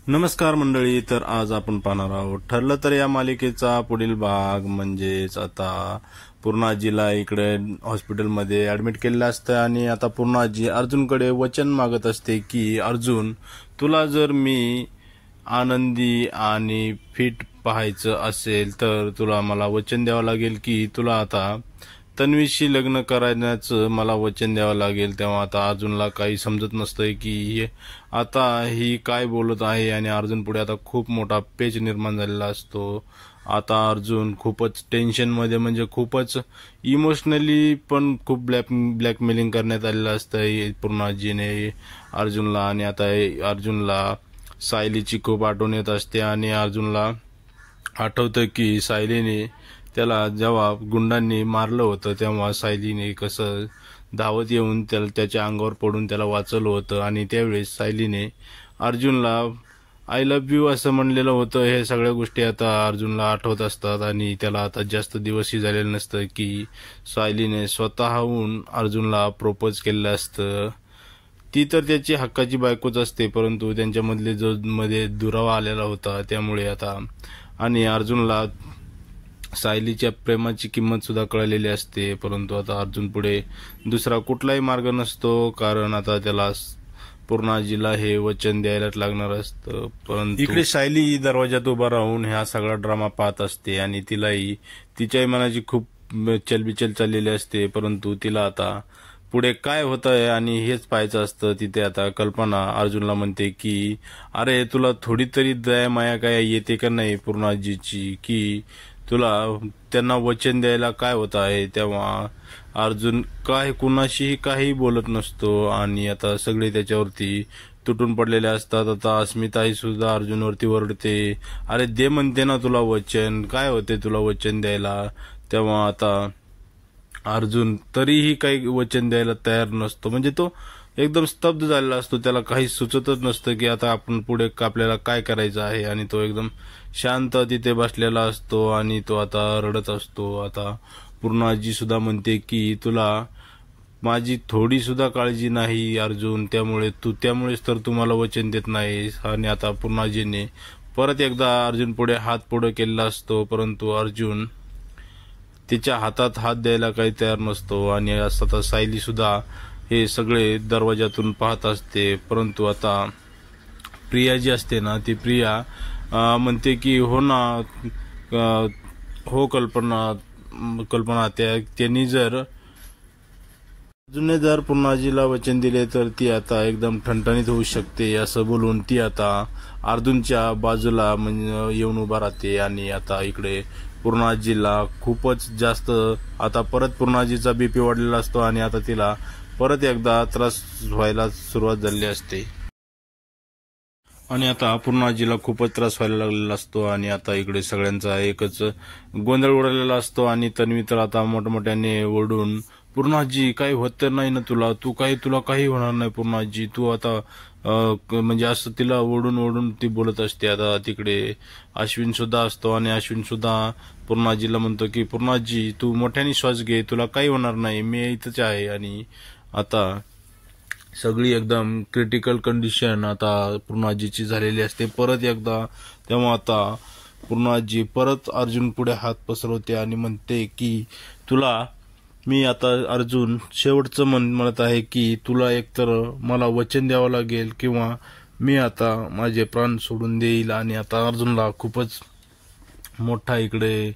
नमस्कार मंडळी. तर आज आपण पाहणार आहोत ठरलं तर या मालिकेचा पुढील भाग. म्हणजेच आता पूर्णाजीला इकडे हॉस्पिटलमध्ये ऍडमिट केलेलं असतं आणि आता पूर्णाजी अर्जुनकडे वचन मागत असते की अर्जुन, तुला जर मी आनंदी आणि फिट पाहायचं असेल तर तुला मला वचन द्यावं लागेल की तुला आता तन्वीशी लग्न करण्याचं मला वचन द्यावं लागेल. तेव्हा आता अर्जुनला काही समजत नसतंय की आता ही काय बोलत आहे आणि अर्जुन पुढे आता खूप मोठा पेच निर्माण झालेला असतो. आता अर्जुन खूपच टेन्शनमध्ये, म्हणजे खूपच इमोशनली पण खूप ब्लॅकमेलिंग करण्यात आलेलं असतं पूर्णाजीने अर्जुनला. आणि आता अर्जुनला सायलीची खूप आठवण येत असते आणि अर्जुनला आठवतं की सायलीने त्याला जेव्हा गुंडांनी मारलं होतं तेव्हा सायलीने कसं धावत येऊन त्याच्या अंगावर पडून त्याला वाचवलं होतं आणि त्यावेळेस सायलीने अर्जुनला आय लव्ह यू असं म्हणलेलं होतं. हे सगळ्या गोष्टी आता अर्जुनला आठवत असतात आणि त्याला आता जास्त दिवसही झालेलं नसतं की सायलीने स्वतःहून अर्जुनला प्रपोज केलेलं असतं. ती तर त्याची हक्काची बायकोच असते, परंतु त्यांच्यामधले जो मध्ये दुरावा आलेला होता त्यामुळे आता आणि अर्जुनला सायलीच्या प्रेमाची किंमत सुद्धा कळलेली असते. परंतु आता अर्जुन पुढे दुसरा कुठलाही मार्ग नसतो, कारण आता त्याला पूर्णाजीला हे वचन द्यायलाच लागणार असतं. परंतु इकडे सायली दरवाजात उभा राहून हा सगळा ड्रामा पाहत असते आणि तिलाही तिच्याही मनाची खूप चलबिचल चाललेली असते. परंतु तिला आता पुढे काय होत आहे आणि हेच पाहायचं असतं. तिथे आता कल्पना अर्जुनला म्हणते की अरे तुला थोडी तरी दया माया काय येते का नाही पूर्णाजीची, की तुला त्यांना वचन द्यायला काय होत आहे. तेव्हा अर्जुन काय कुणाशीही काही बोलत नसतो आणि आता सगळे त्याच्यावरती तुटून पडलेले असतात. आता अस्मिताही सुद्धा अर्जुनवरती ओरडते, अरे दे म्हणते ना तुला वचन, काय होते तुला वचन द्यायला. तेव्हा आता अर्जुन तरीही काही वचन द्यायला तयार नसतो, म्हणजे तो एकदम स्तब्ध झालेला असतो. त्याला काही सुचतच नसतं की आता आपण पुढे आपल्याला काय करायचं आहे आणि तो एकदम शांत तिथे बसलेला असतो आणि तो आता रडत असतो. आता पूर्णाजी सुद्धा म्हणते की तुला माझी थोडी सुद्धा काळजी नाही अर्जुन, त्यामुळेच तर तुम्हाला वचन देत नाहीस. आणि आता पूर्णाजीने परत एकदा अर्जुन पुढे हात पुढे केलेला असतो, परंतु अर्जुन तिच्या हातात हात द्यायला काही तयार नसतो. आणि आता सायली सुद्धा हे सगळे दरवाजातून पाहत असते. परंतु आता प्रिया जी असते ना, ती प्रिया म्हणते की हो ना, हो कल्पना त्यांनी जर पूर्णाजीला वचन दिले तर ती आता एकदम ठणठणीत होऊ शकते असं बोलून ती आता अर्जुनच्या बाजूला येऊन उभा राहते. आणि आता इकडे पूर्णाजीला खूपच जास्त आता परत पूर्णाजीचा बीपी वाढलेला असतो आणि आता तिला परत एकदा त्रास व्हायला सुरुवात झालेली असते. आणि आता पूर्णाजीला खूपच त्रास व्हायला लागलेला असतो आणि आता इकडे सगळ्यांचा एकच गोंधळ उडालेला असतो. आणि तन्वी तर आता मोठमोठ्याने ओरडून, पूर्णाजी काही होत नाही ना तुला काही होणार नाही पूर्णाजी, तू आता म्हणजे असं तिला ओढून ती बोलत असते. आता तिकडे अश्विन सुद्धा असतो आणि अश्विन सुद्धा पूर्णाजीला म्हणतो की पूर्णाजी तू मोठ्याने श्वास घे, तुला काही होणार नाही, मी इथंच आहे. आणि आता सगळी एकदम क्रिटिकल कंडिशन आता पूर्णाजीची झालेली असते परत एकदा. तेव्हा आता पूर्णाजी परत अर्जुन पुढे हात पसरवते आणि म्हणते की तुला मी आता अर्जुन शेवटचं म्हणत आहे की तुला एकतर मला वचन द्यावं लागेल किंवा मी आता माझे प्राण सोडून देईल. आणि आता अर्जुनला खूपच मोठा इकडे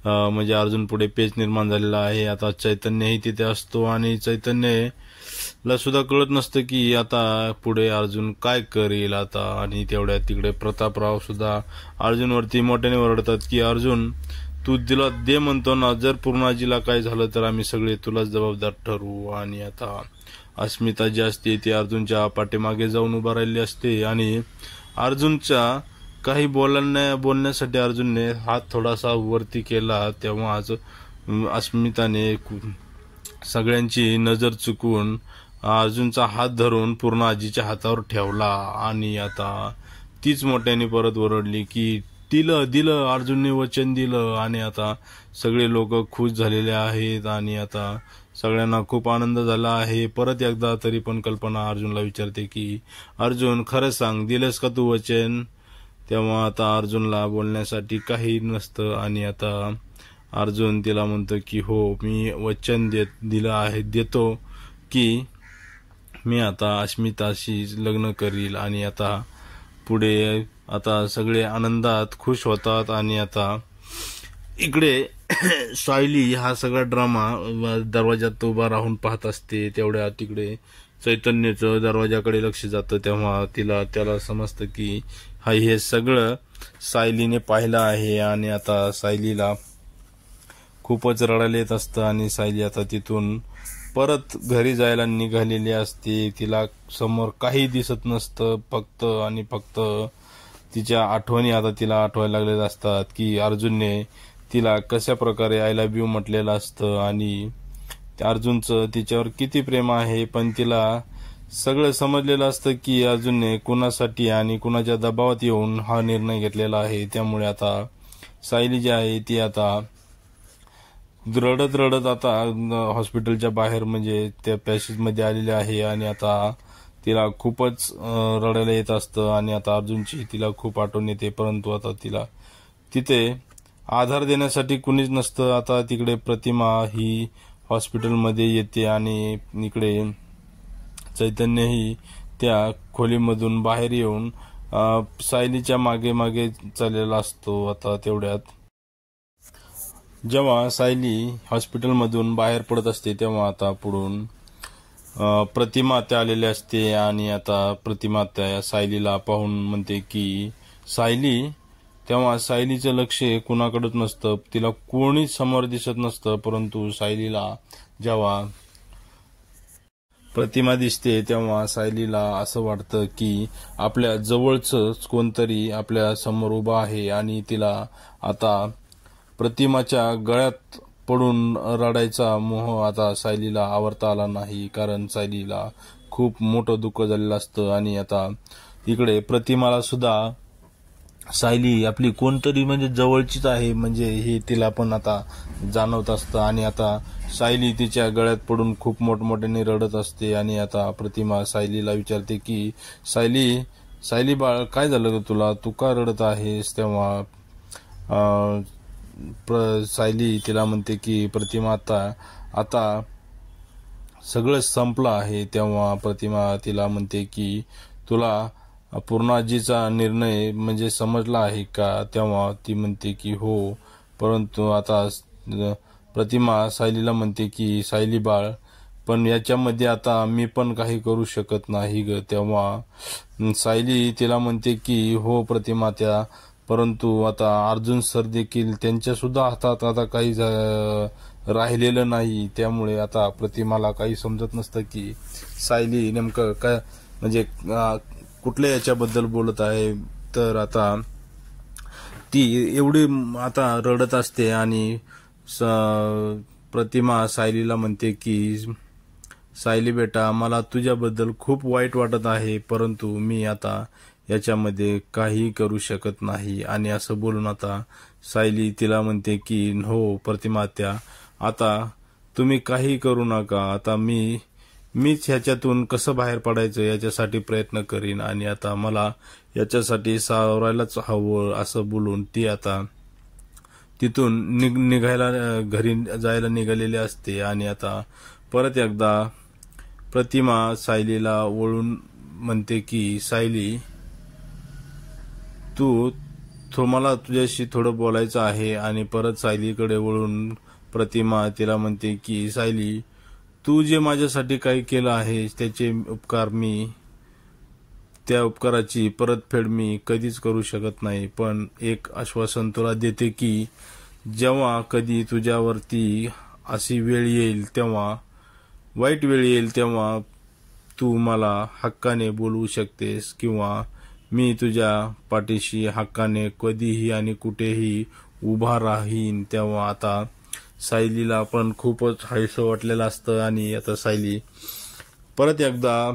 म्हणजे अर्जुन पुढे पेच निर्माण झालेला आहे. आता चैतन्यही तिथे असतो आणि चैतन्यला सुद्धा कळत नसतं की आता पुढे अर्जुन काय करेल आता. आणि तेवढ्या तिकडे प्रतापराव सुद्धा अर्जुनवरती मोठ्याने ओरडतात की अर्जुन तू तिला दे म्हणतो ना, जर पूर्णाजीला काय झालं तर आम्ही सगळे तुलाच जबाबदार ठरवू. आणि आता अस्मिता जी असते ती अर्जुनच्या पाठीमागे जाऊन उभा राहिली असते आणि अर्जुनच्या काही बोलण्यासाठी अर्जुनने हात थोडासा वरती केला. तेव्हा अस्मिताने सगळ्यांची नजर चुकवून अर्जुनचा हात धरून पूर्णाजीच्या हातावर ठेवला आणि आता तीच मोठ्याने परत ओरडली की दिलं अर्जुनने वचन दिलं. आणि आता सगळे लोक खुश झालेले आहेत आणि आता सगळ्यांना खूप आनंद झाला आहे. परत एकदा तरी पण कल्पना अर्जुनला विचारते की अर्जुन खरं सांग, दिलंस का तू वचन. तेव्हा आता अर्जुनला बोलण्यासाठी काही नसतं आणि आता अर्जुन तिला म्हणतो की हो मी वचन देतो की मी आता अस्मिताशी लग्न करील आणि आता पुढे आता सगळे आनंदात खुश होतात आणि आता इकडे सायली हा सगळा ड्रामा दरवाजात उभा राहून पाहत असते. तेवढ्या तिकडे चैतन्याचं दरवाजाकडे लक्ष जातं. तेव्हा त्याला समजतं की हे सगळं सायलीने पाहिलं आहे आणि आता सायलीला खूपच रडायला येत असतं आणि सायली आता तिथून परत घरी जायला निघालेली असते. तिला समोर काही दिसत नसतं, फक्त तिच्या आठवणी आता तिला आठवायला लागलेल्या असतात की अर्जुनने तिला कशा प्रकारे आय लव्ह यू म्हटलेलं असतं आणि अर्जुनचं तिच्यावर किती प्रेम आहे. पण तिला सगळं समजलेलं असतं की अर्जुनने कुणासाठी आणि कुणाच्या दबावात येऊन हा निर्णय घेतलेला आहे. त्यामुळे आता सायली जी आहे ती आता रडत आता हॉस्पिटलच्या बाहेर म्हणजे त्या पॅसेजमध्ये आलेली आहे आणि आता तिला खूपच रडायला येत असतं आणि आता अर्जुनची तिला खूप आठवण येते. परंतु आता तिला तिथे आधार देण्यासाठी कुणीच नसतं. आता तिकडे प्रतिमा ही हॉस्पिटलमध्ये येते आणि इकडे चैतन्यही त्या खोलीमधून बाहेर येऊन सायलीच्या मागे चाललेला असतो. आता तेवढ्यात जेव्हा सायली हॉस्पिटलमधून बाहेर पडत असते तेव्हा आता पुढून प्रतिमा त्या आलेली असते आणि आता प्रतिमा त्या सायलीला पाहून म्हणते की सायली. तेव्हा सायलीचं लक्ष कुणाकडेच नसतं, तिला कोणीच समोर दिसत नसतं. परंतु सायलीला जेव्हा प्रतिमा दिसते तेव्हा सायलीला असं वाटतं की आपल्या जवळच कोणतरी आपल्या समोर उभा आहे आणि तिला आता प्रतिमाच्या गळ्यात पडून रडायचा मोह आता सायलीला आवरता आला नाही. कारण सायलीला खूप मोठं दुःख झालेलं असतं आणि आता इकडे प्रतिमाला सुद्धा सायली आपली कोणतरी म्हणजे जवळचीच आहे म्हणजे हे तिला पण आता जाणवत असतं आणि आता सायली तिच्या गळ्यात पडून खूप मोठमोठ्याने रडत असते आणि आता प्रतिमा सायलीला विचारते की सायली बाळ काय झालं तुला, तू का रडत आहेस. तेव्हा सायली तिला म्हणते की प्रतिमा आता सगळं संपलं आहे. तेव्हा प्रतिमा तिला म्हणते की तुला पूर्णाजीचा निर्णय म्हणजे समजला आहे का. तेव्हा ती म्हणते की हो. परंतु आता प्रतिमा सायलीला म्हणते की सायली बाळ पण याच्यामध्ये आता मी पण काही करू शकत नाही ग. तेव्हा सायली तिला म्हणते की हो प्रतिमा परंतु आता अर्जुन सर देखील त्यांच्या सुद्धा हातात आता काही राहिलेलं नाही. त्यामुळे आता प्रतिमाला काही समजत नसतं की सायली नेमकं काय म्हणजे कुठल्या याच्याबद्दल बोलत आहे. तर आता ती एवढी आता रडत असते आणि प्रतिमा सायलीला म्हणते की सायली बेटा मला तुझ्याबद्दल खूप वाईट वाटत आहे परंतु मी आता याच्यामध्ये काही करू शकत नाही. आणि असं बोलून आता सायली तिला म्हणते की हो प्रतिमा आता तुम्ही काही करू नका. आता मीच ह्याच्यातून कसं बाहेर पडायचं याच्यासाठी प्रयत्न करीन आणि आता मला याच्यासाठी सावरायलाच हवं असं बोलून ती आता तिथून निघायला घरी जायला निघालेली असते. आणि आता परत एकदा प्रतिमा सायलीला वळून म्हणते की सायली मला तुझ्याशी थोडं बोलायचं आहे. आणि परत सायलीकडे वळून प्रतिमा तिला म्हणते की सायली तू जे माझ्यासाठी काही केलं आहे त्याचे त्या उपकाराची परतफेड मी कधीच करू शकत नाही. पण एक आश्वासन तुला देते की जेव्हा कधी तुझ्यावरती अशी वेळ येईल तेव्हा वाईट वेळ येईल तेव्हा तू मला हक्काने बोलवू शकतेस किंवा मी तुझ्या पाठीशी हक्काने कधीही आणि कुठेही उभा राहीन. तेव्हा आता सायलीला पण खूपच हायसं वाटलेलं असतं आणि आता सायली परत एकदा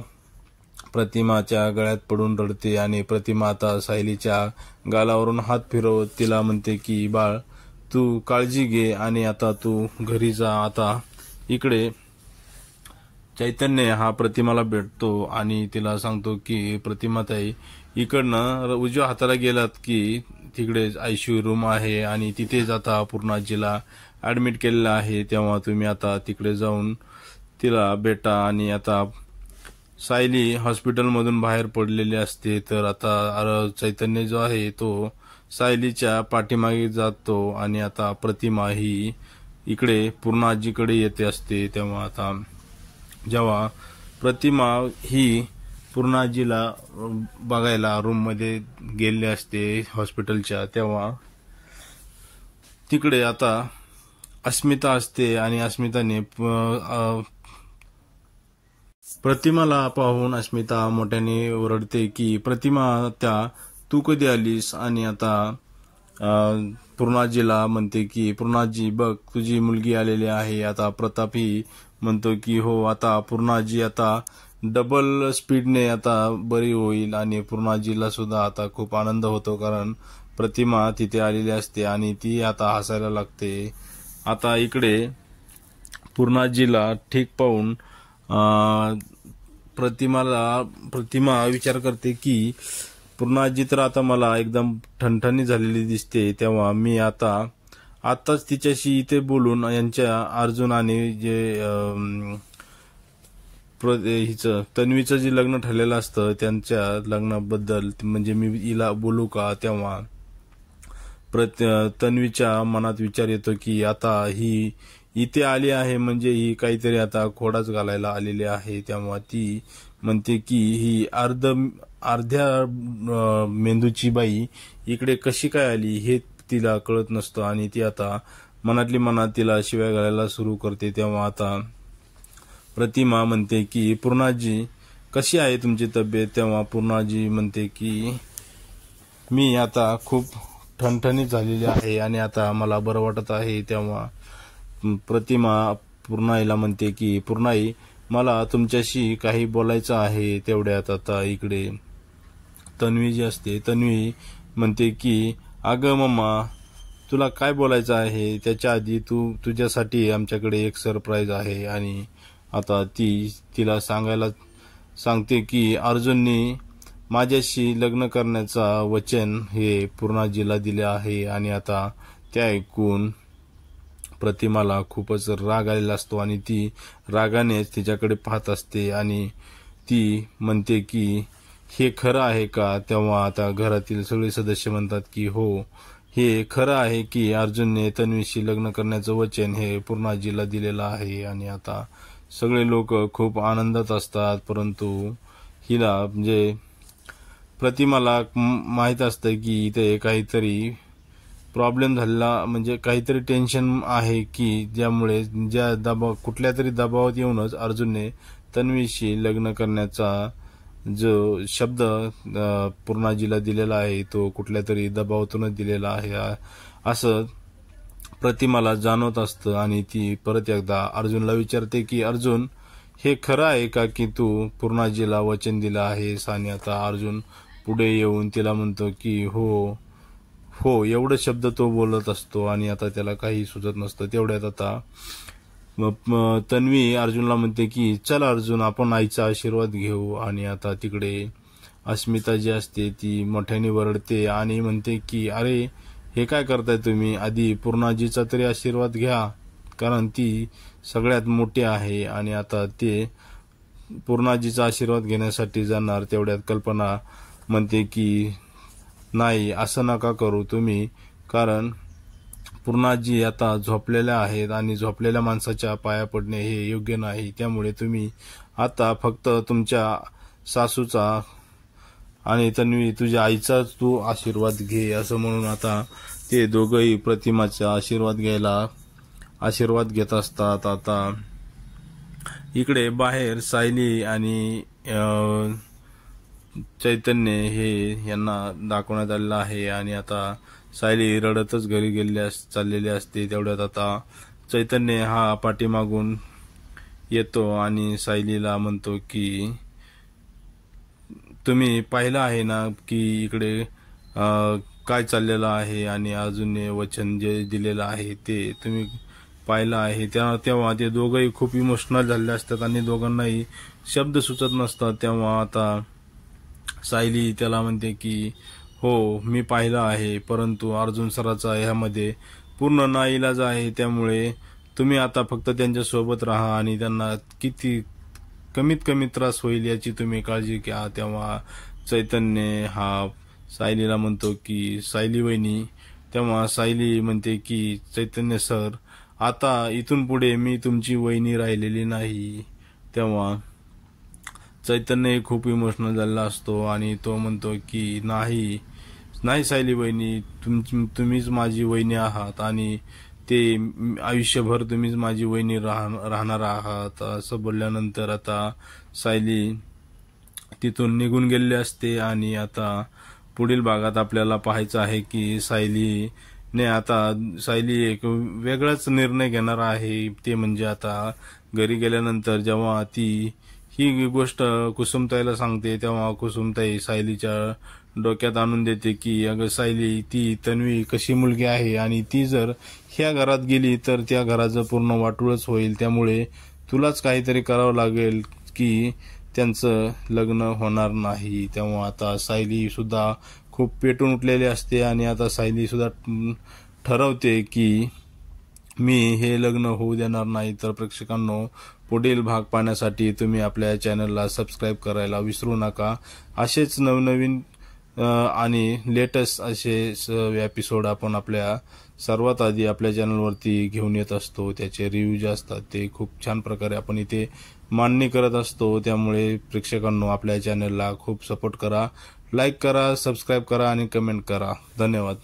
प्रतिमाच्या गळ्यात पडून रडते आणि प्रतिमा आता सायलीच्या गालावरून हात फिरवत तिला म्हणते की बाळ तू काळजी घे आणि आता तू घरी जा. आता इकडे चैतन्य हा प्रतिमाला भेटतो आणि तिला सांगतो की प्रतिमाताई इकडनं उजव्या हाताला गेलात की तिकडे आयसीयू रूम आहे आणि तिथेच आता पूर्णाजीला ऍडमिट केलेलं आहे. तेव्हा तुम्ही आता तिकडे जाऊन तिला भेटा. आणि आता सायली हॉस्पिटलमधून बाहेर पडलेली असते, तर आता चैतन्य जो आहे तो सायलीच्या पाठीमागे जातो आणि आता प्रतिमा ही इकडे पूर्णाजीकडे येते असते. तेव्हा आता जेव्हा प्रतिमा ही पूर्णाजीला बघायला रूम मध्ये गेले असते हॉस्पिटलच्या, तेव्हा तिकडे आता अस्मिता असते आणि अस्मिताने प्रतिमाला पाहून अस्मिता मोठ्याने ओरडते की प्रतिमा तू कधी आलीस. आणि आता पूर्णाजीला म्हणते की पूर्णाजी बघ तुझी मुलगी आलेली आहे. आता प्रताप ही म्हणतो की हो, आता पूर्णाजी आता डबल स्पीडने आता बरी होईल. आणि पूर्णाजीला सुद्धा आता खूप आनंद होतो, कारण प्रतिमा तिथे आलेली असते आणि ती आता हसायला लागते. आता इकडे पूर्णाजीला ठीक पाहून प्रतिमा विचार करते की पूर्णाजी तर आता मला एकदम ठणठणी झालेली दिसते. तेव्हा मी आताच तिच्याशी इथे बोलून यांच्या अर्जुन आणि जे हिचं तन्वीचं जे लग्न ठरलेलं असतं त्यांच्या लग्नाबद्दल म्हणजे मी हिला बोलू का. तेव्हा तन्वीच्या मनात विचार येतो की आता ही इथे आली आहे म्हणजे ही काहीतरी आता खोडाच घालायला आलेली आहे. तेव्हा ती म्हणते की ही अर्ध्या मेंदूची बाई इकडे कशी काय आली हे तिला कळत नसतं आणि ती आता मनातली मनात तिला शिव्या घालायला सुरू करते. तेव्हा आता प्रतिमा म्हणते की पूर्णाजी कशी आहे तुमची तब्येत. तेव्हा पूर्णाजी म्हणते की मी आता खूप ठणठणीत झालेली आहे आणि आता मला बरं वाटत आहे. तेव्हा प्रतिमा पूर्णाईला म्हणते की पूर्णाई मला तुमच्याशी काही बोलायचं आहे. तेवढ्यात आता इकडे तन्वी जी असते तन्वी म्हणते की अगं मम्मा तुला काय बोलायचं आहे. त्याच्या आधी तुझ्यासाठी आमच्याकडे एक सरप्राईज आहे. आणि आता तिला सांगते की अर्जुनने माझ्याशी लग्न करण्याचा वचन हे पूर्णाजीला दिले आहे. आणि आता ते ऐकून प्रतिमाला खूपच राग आलेला असतो आणि ती रागानेच तिच्याकडे पाहत असते आणि ती म्हणते की हे खरं आहे का. तेव्हा आता घरातील सगळे सदस्य म्हणतात की हो, हे खरं आहे की अर्जुनने तन्वीशी लग्न करण्याचं वचन हे पूर्णाजीला दिलेलं आहे. आणि आता सगळे लोक खूप आनंदात असतात, परंतु हिला म्हणजे प्रतिमाला माहित असतं की इथे काहीतरी प्रॉब्लेम झालेला म्हणजे काहीतरी टेन्शन आहे की ज्यामुळे कुठल्या तरी दबावात येऊनच अर्जुनने तन्वीशी लग्न करण्याचा जो शब्द पूर्णाजीला दिलेला आहे तो कुठल्या तरी दबावातूनच दिलेला आहे असं प्रतिमाला जाणवत असतं. आणि ती परत एकदा अर्जुनला विचारते की अर्जुन हे खरं आहे का की तू पूर्णाजीला वचन दिलं आहेस. आणि आता अर्जुन पुढे येऊन तिला म्हणतो की हो एवढे शब्द तो बोलत असतो आणि आता त्याला काही सुचत नसतं. तेवढ्यात आता तन्वी अर्जुनला म्हणते की चल अर्जुन आपण आईचा आशीर्वाद घेऊ. आणि आता तिकडे अस्मिता जी असते ती मोठ्याने वरडते आणि म्हणते की अरे हे काय करताय तुम्ही, आधी पूर्णाजीचा तरी आशीर्वाद घ्या कारण ती सगळ्यात मोठी आहे. आणि आता ते पूर्णाजीचा आशीर्वाद घेण्यासाठी जाणार, तेवढ्यात कल्पना म्हणते की नाही असं नका करू तुम्ही, कारण पूर्णाजी आता झोपलेल्या आहेत आणि झोपलेल्या माणसाच्या पाया पडणे हे योग्य नाही. त्यामुळे तुम्ही आता फक्त तुमच्या सासूचा आणि तन्वी तुझ्या आईचा तू आशीर्वाद घे असं म्हणून आता ते दोघंही प्रतिमाचा आशीर्वाद घेत असतात. आता इकडे बाहेर सायली आणि चैतन्य हे यांना दाखवण्यात आलेलं आहे आणि आता सायली रडतच घरी चाललेली असते. तेवढ्यात आता चैतन्य हा पाठीमागून येतो आणि सायलीला म्हणतो की तुम्ही पाहिलं आहे ना की इकडे काय चाललेलं आहे आणि अजून वचन जे दिलेलं आहे ते तुम्ही पाहिलं आहे. तेव्हा ते दोघंही खूप इमोशनल झालेले असतात आणि दोघांनाही शब्द सुचत नसतात. तेव्हा आता सायली त्याला म्हणते की हो मी पाहिलं आहे, परंतु अर्जुन सराचा ह्यामध्ये पूर्ण नाईलाज आहे, त्यामुळे तुम्ही आता फक्त त्यांच्या सोबत राहा आणि त्यांना किती कमीत कमी त्रास होईल याची तुम्ही काळजी घ्या. तेव्हा चैतन्य हा सायलीला म्हणतो की सायली वहिनी. तेव्हा सायली म्हणते की चैतन्य सर, आता इथून पुढे मी तुमची वहिनी राहिलेली नाही. तेव्हा चैतन्य खूप इमोशनल झालेला असतो आणि तो म्हणतो की नाही नाही सायली वहिनी, तुम्हीच माझी वहिनी आहात आणि ते आयुष्यभर तुम्हीच माझी वहिनी राहणार आहात. असं बोलल्यानंतर आता सायली तिथून निघून गेलेली असते आणि आता पुढील भागात आपल्याला पाहायचं आहे की सायली एक वेगळाच निर्णय घेणार आहे. ते म्हणजे आता घरी गेल्यानंतर जेव्हा ती ही गोष्ट कुसुमताईला सांगते, तेव्हा कुसुमताई सायलीच्या डोक्यात आणून देते की अगं सायली, ती तन्वी कशी मुलगी आहे आणि ती जर ह्या घरात गेली तर त्या घराचं पूर्ण वाटूळच होईल. त्यामुळे तुलाच काहीतरी करावं लागेल की त्यांचं लग्न होणार नाही. तेव्हा आता सायली सुद्धा खूप पेटून उठलेली असते आणि आता सायली सुद्धा ठरवते की मी हे लग्न होऊ देणार नाही. तर प्रेक्षकांनो, पुढील भाग पाहण्यासाठी तुम्ही आपल्या चॅनलला सबस्क्राईब करायला विसरू नका. असेच नवनवीन आणि लेटेस्ट असे एपिसोड आपण आपल्या सर्वात आधी आपल्या चॅनलवरती घेऊन येत असतो. त्याचे रिव्ह्यू जे असतात ते खूप छान प्रकारे आपण इथे मांडणी करत असतो. त्यामुळे प्रेक्षकांनो, आपल्या चॅनलला खूप सपोर्ट करा, लाईक करा, सबस्क्राईब करा आणि कमेंट करा. धन्यवाद.